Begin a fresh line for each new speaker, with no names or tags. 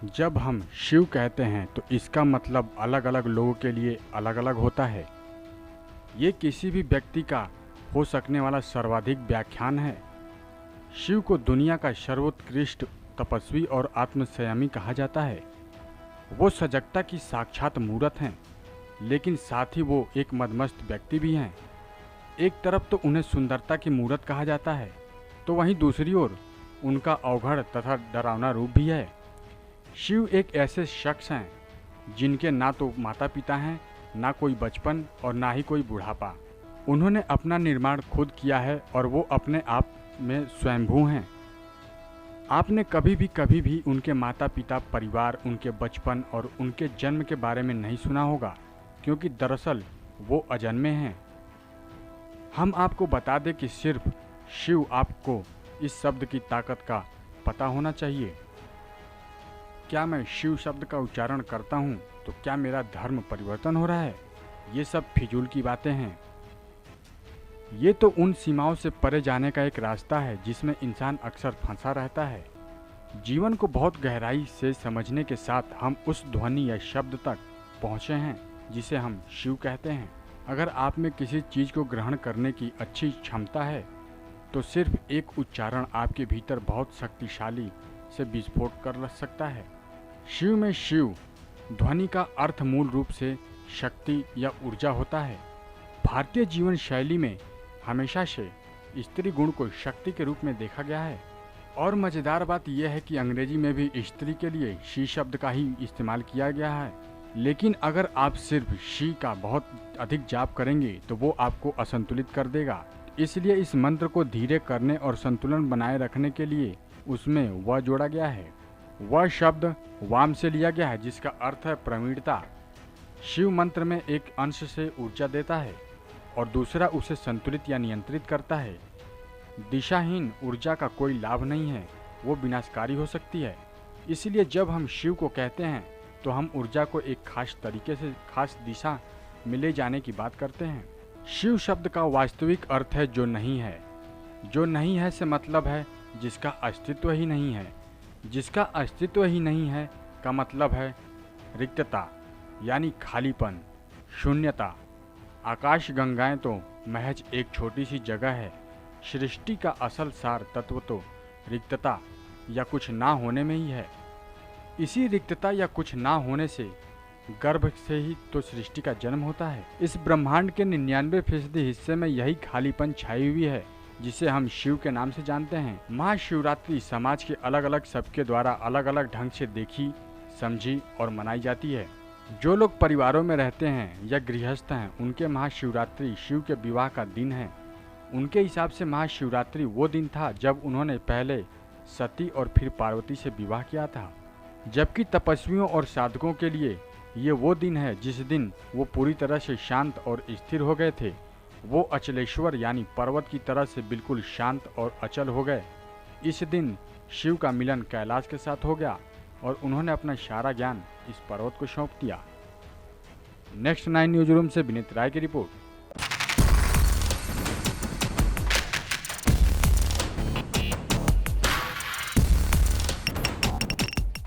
जब हम शिव कहते हैं तो इसका मतलब अलग अलग लोगों के लिए अलग अलग होता है। ये किसी भी व्यक्ति का हो सकने वाला सर्वाधिक व्याख्यान है। शिव को दुनिया का सर्वोत्कृष्ट तपस्वी और आत्मसंयमी कहा जाता है। वो सजगता की साक्षात मूर्त हैं, लेकिन साथ ही वो एक मदमस्त व्यक्ति भी हैं। एक तरफ तो उन्हें सुंदरता की मूर्त कहा जाता है, तो वहीं दूसरी ओर उनका अवघड़ तथा डरावना रूप भी है। शिव एक ऐसे शख्स हैं जिनके ना तो माता पिता हैं, ना कोई बचपन और ना ही कोई बुढ़ापा। उन्होंने अपना निर्माण खुद किया है और वो अपने आप में स्वयंभू हैं। आपने कभी भी उनके माता पिता, परिवार, उनके बचपन और उनके जन्म के बारे में नहीं सुना होगा, क्योंकि दरअसल वो अजन्मे हैं। हम आपको बता दें कि सिर्फ शिव आपको इस शब्द की ताकत का पता होना चाहिए। क्या मैं शिव शब्द का उच्चारण करता हूँ तो क्या मेरा धर्म परिवर्तन हो रहा है? ये सब फिजूल की बातें हैं। ये तो उन सीमाओं से परे जाने का एक रास्ता है जिसमें इंसान अक्सर फंसा रहता है। जीवन को बहुत गहराई से समझने के साथ हम उस ध्वनि या शब्द तक पहुँचे हैं जिसे हम शिव कहते हैं। अगर आप में किसी चीज़ को ग्रहण करने की अच्छी क्षमता है तो सिर्फ एक उच्चारण आपके भीतर बहुत शक्तिशाली से विस्फोट कर सकता है। शिव में शिव ध्वनि का अर्थ मूल रूप से शक्ति या ऊर्जा होता है। भारतीय जीवन शैली में हमेशा से स्त्री गुण को शक्ति के रूप में देखा गया है। और मज़ेदार बात यह है कि अंग्रेजी में भी स्त्री के लिए शी शब्द का ही इस्तेमाल किया गया है। लेकिन अगर आप सिर्फ शी का बहुत अधिक जाप करेंगे तो वो आपको असंतुलित कर देगा। इसलिए इस मंत्र को धीरे करने और संतुलन बनाए रखने के लिए उसमें वह जोड़ा गया है। वह शब्द वाम से लिया गया है जिसका अर्थ है प्रवीणता। शिव मंत्र में एक अंश से ऊर्जा देता है और दूसरा उसे संतुलित या नियंत्रित करता है। दिशाहीन ऊर्जा का कोई लाभ नहीं है, वो विनाशकारी हो सकती है। इसलिए जब हम शिव को कहते हैं तो हम ऊर्जा को एक खास तरीके से खास दिशा में ले जाने की बात करते हैं। शिव शब्द का वास्तविक अर्थ है जो नहीं है। जो नहीं है से मतलब है जिसका अस्तित्व ही नहीं है। जिसका अस्तित्व ही नहीं है का मतलब है रिक्तता, यानी खालीपन, शून्यता। आकाश गंगाएं तो महज एक छोटी सी जगह है। सृष्टि का असल सार तत्व तो रिक्तता या कुछ ना होने में ही है। इसी रिक्तता या कुछ ना होने से गर्भ से ही तो सृष्टि का जन्म होता है। इस ब्रह्मांड के 99% हिस्से में यही खालीपन छाई हुई है जिसे हम शिव के नाम से जानते हैं। महाशिवरात्रि समाज के अलग अलग सबके द्वारा अलग अलग ढंग से देखी, समझी और मनाई जाती है। जो लोग परिवारों में रहते हैं या गृहस्थ हैं उनके महाशिवरात्रि शिव के विवाह का दिन है। उनके हिसाब से महाशिवरात्रि वो दिन था जब उन्होंने पहले सती और फिर पार्वती से विवाह किया था। जबकि तपस्वियों और साधकों के लिए ये वो दिन है जिस दिन वो पूरी तरह से शांत और स्थिर हो गए थे। वो अचलेश्वर यानी पर्वत की तरह से बिल्कुल शांत और अचल हो गए। इस दिन शिव का मिलन कैलाश के साथ हो गया और उन्होंने अपना सारा ज्ञान इस पर्वत को सौंप दिया। नेक्स्ट 9 न्यूज रूम से विनीत राय की रिपोर्ट।